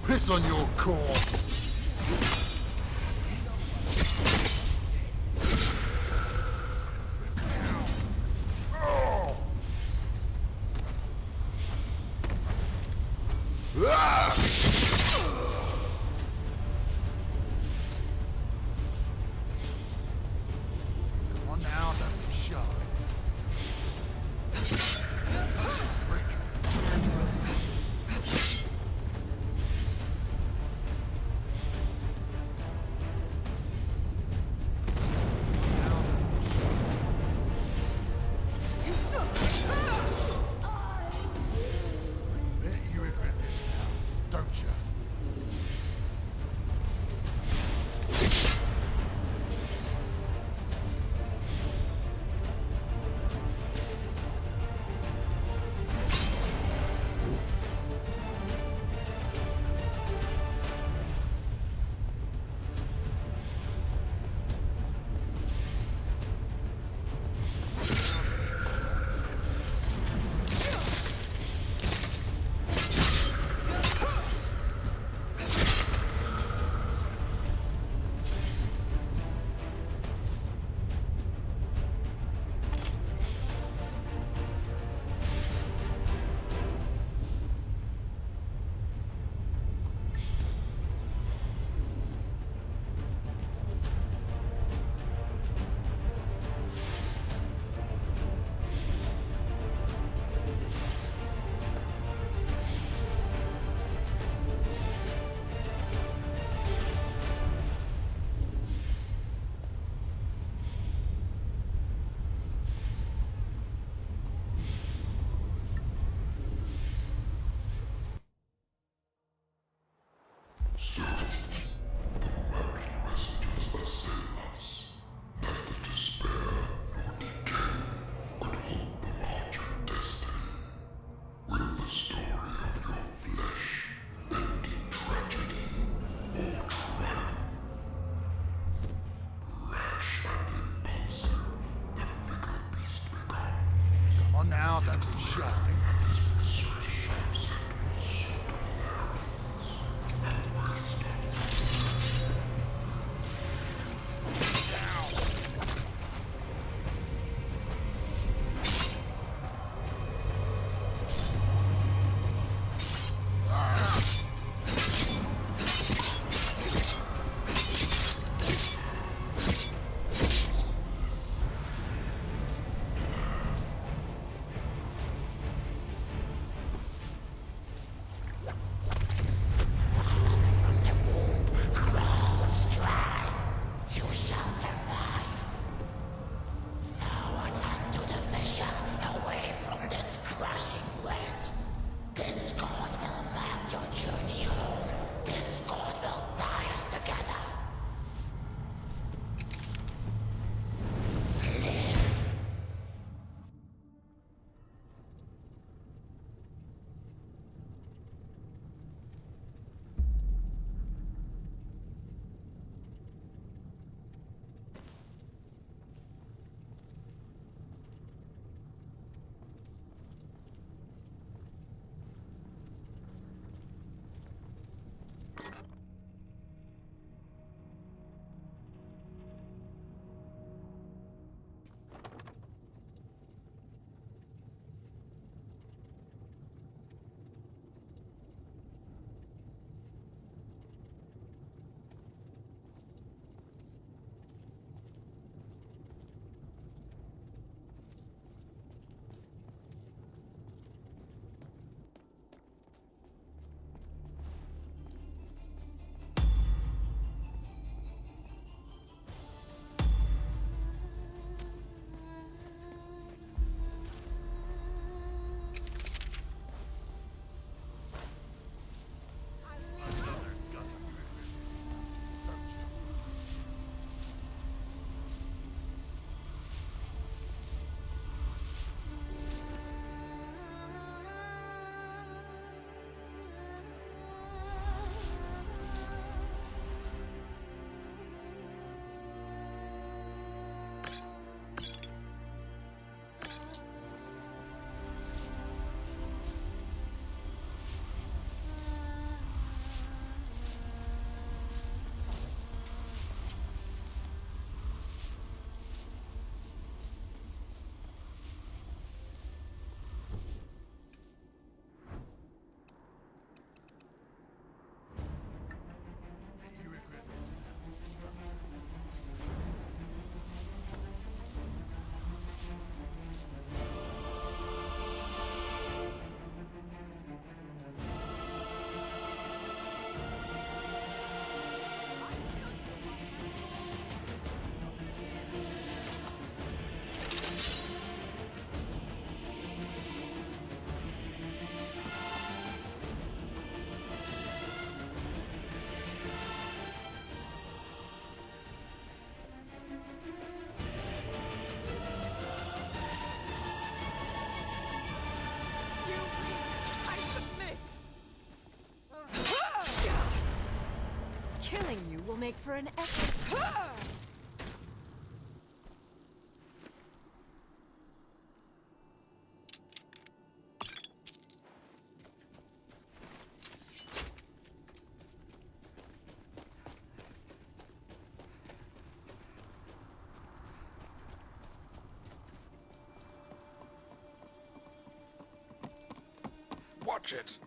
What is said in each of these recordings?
Piss on your corpse! Come on now, don't be shy. You regret this now, don't you? So, the married messengers assail us. Neither despair nor decay could halt the march of destiny. Will the story of your flesh end in tragedy or triumph? Rash and impulsive, the fickle beast becomes. Come on now, don't be shy. His research shows it will suit inheritance and waste of make for an epic. Watch it!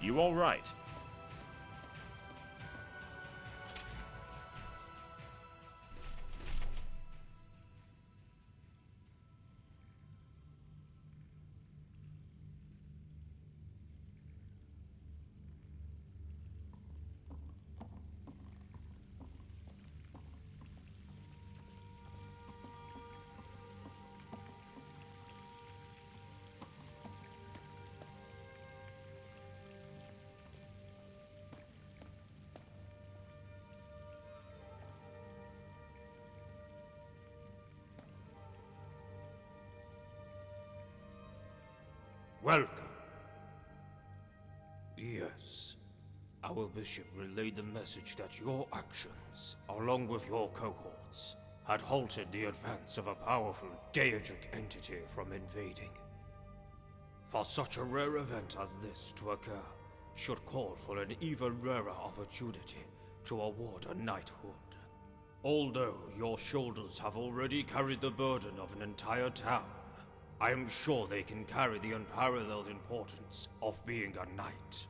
You all right? Welcome. Yes. Our bishop relayed the message that your actions, along with your cohorts, had halted the advance of a powerful deitic entity from invading. For such a rare event as this to occur, should call for an even rarer opportunity to award a knighthood. Although your shoulders have already carried the burden of an entire town, I am sure they can carry the unparalleled importance of being a knight.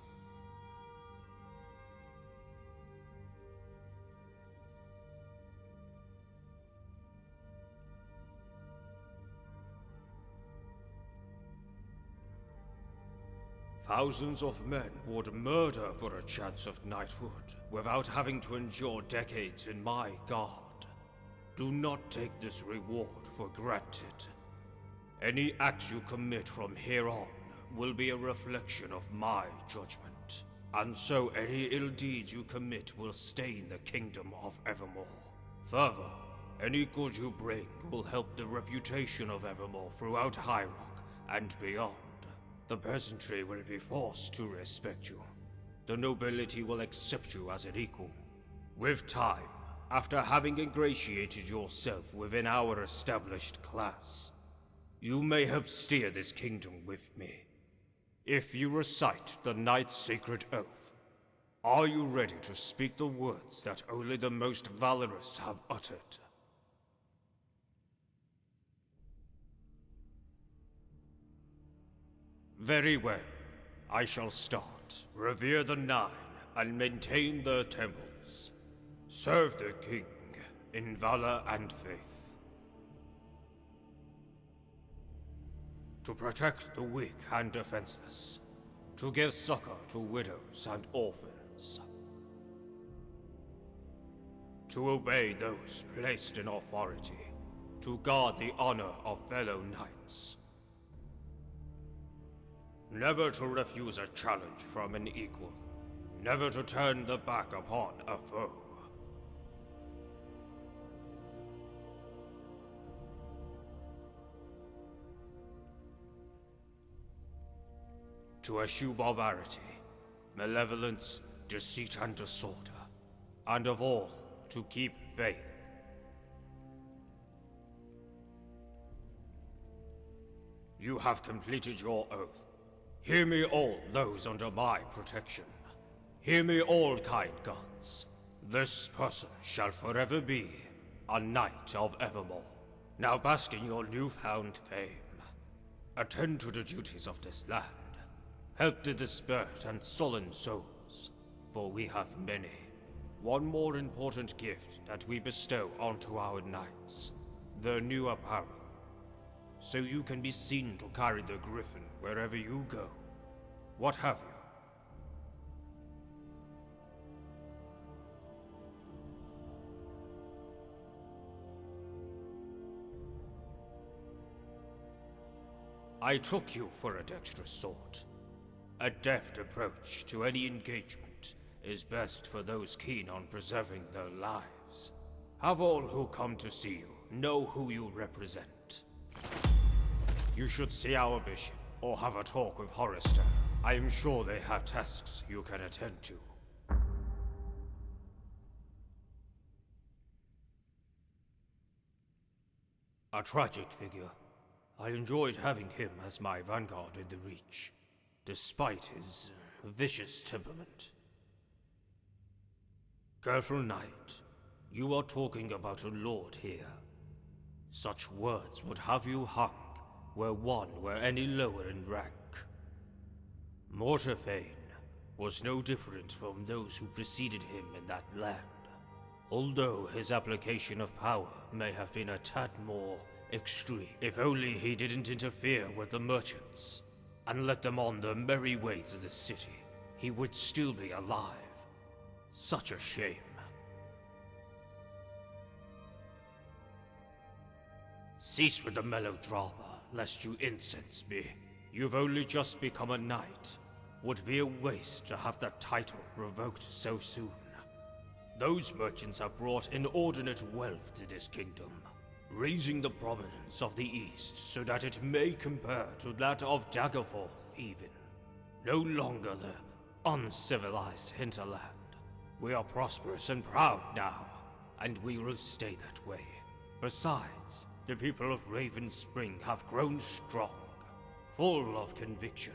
Thousands of men would murder for a chance of knighthood without having to endure decades in my guard. Do not take this reward for granted. Any act you commit from here on will be a reflection of my judgment, and so any ill deeds you commit will stain the kingdom of Evermore. Further, any good you bring will help the reputation of Evermore throughout High Rock and beyond. The peasantry will be forced to respect you. The nobility will accept you as an equal. With time, after having ingratiated yourself within our established class, you may help steer this kingdom with me. If you recite the Knight's Sacred Oath, are you ready to speak the words that only the most valorous have uttered? Very well. I shall start. Revere the Nine and maintain the temples. Serve the king in valor and faith. To protect the weak and defenseless. To give succor to widows and orphans. To obey those placed in authority. To guard the honor of fellow knights. Never to refuse a challenge from an equal. Never to turn the back upon a foe. To eschew barbarity, malevolence, deceit and disorder, and of all, to keep faith. You have completed your oath. Hear me all those under my protection. Hear me all, kind gods. This person shall forever be a knight of Evermore. Now bask in your newfound fame. Attend to the duties of this land. Help the dispersed and sullen souls, for we have many. One more important gift that we bestow onto our knights, their new apparel, so you can be seen to carry the griffin wherever you go. What have you? I took you for a dexterous sort. A deft approach to any engagement is best for those keen on preserving their lives. Have all who come to see you know who you represent. You should see our bishop, or have a talk with Forrester. I am sure they have tasks you can attend to. A tragic figure. I enjoyed having him as my vanguard in the Reach, despite his vicious temperament. Careful knight, you are talking about a lord here. Such words would have you hung where one were any lower in rank. Mortarfane was no different from those who preceded him in that land, although his application of power may have been a tad more extreme. If only he didn't interfere with the merchants and let them on their merry way to the city, he would still be alive. Such a shame. Cease with the melodrama, lest you incense me. You've only just become a knight. Would be a waste to have that title revoked so soon. Those merchants have brought inordinate wealth to this kingdom, raising the prominence of the East so that it may compare to that of Daggerfall, even. No longer the uncivilized hinterland. We are prosperous and proud now, and we will stay that way. Besides, the people of Raven Spring have grown strong, full of conviction.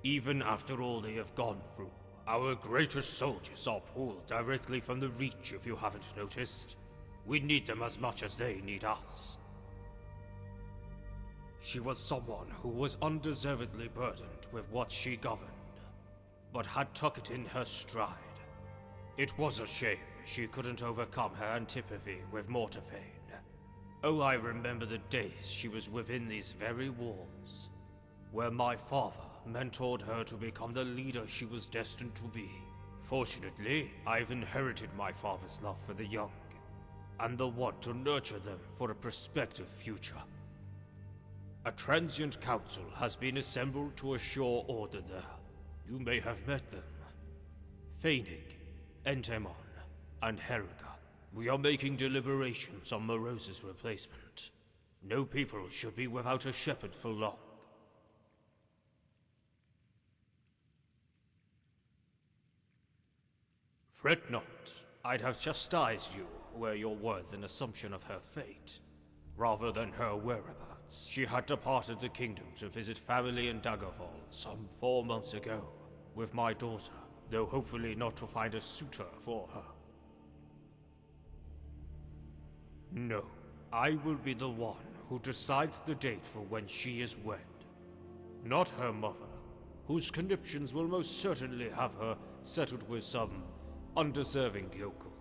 Even after all they have gone through, our greatest soldiers are pulled directly from the Reach, if you haven't noticed. We need them as much as they need us. She was someone who was undeservedly burdened with what she governed, but had took it in her stride. It was a shame she couldn't overcome her antipathy with Mortafane. Oh, I remember the days she was within these very walls, where my father mentored her to become the leader she was destined to be. Fortunately, I've inherited my father's love for the young, and the want to nurture them for a prospective future. A transient council has been assembled to assure order there. You may have met them. Phoenix, Entemon, and Helga. We are making deliberations on Morose's replacement. No people should be without a shepherd for long. Fret not. I'd have chastised you were your words an assumption of her fate, rather than her whereabouts. She had departed the kingdom to visit family in Daggerfall some 4 months ago, with my daughter, though hopefully not to find a suitor for her. No, I will be the one who decides the date for when she is wed. Not her mother, whose conniptions will most certainly have her settled with some undeserving yokel.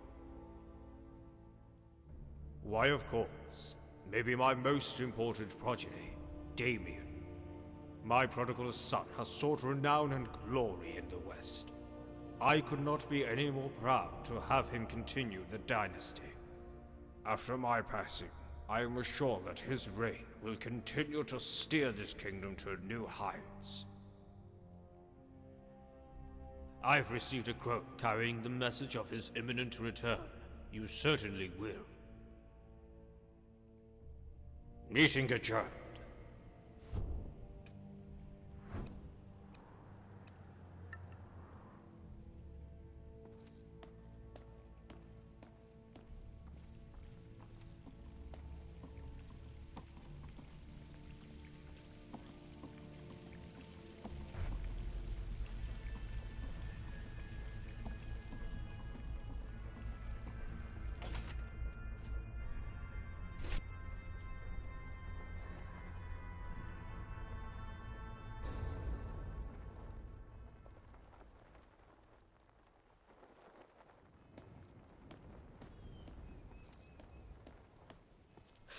Why, of course, maybe my most important progeny, Damien. My prodigal son has sought renown and glory in the West. I could not be any more proud to have him continue the dynasty. After my passing, I am assured that his reign will continue to steer this kingdom to new heights. I've received a quote carrying the message of his imminent return. You certainly will. Meeting adjourned.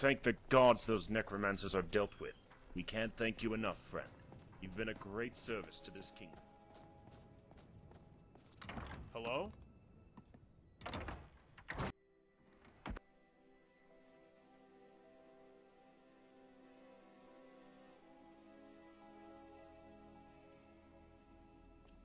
Thank the gods those necromancers are dealt with. We can't thank you enough, friend. You've been a great service to this kingdom. Hello?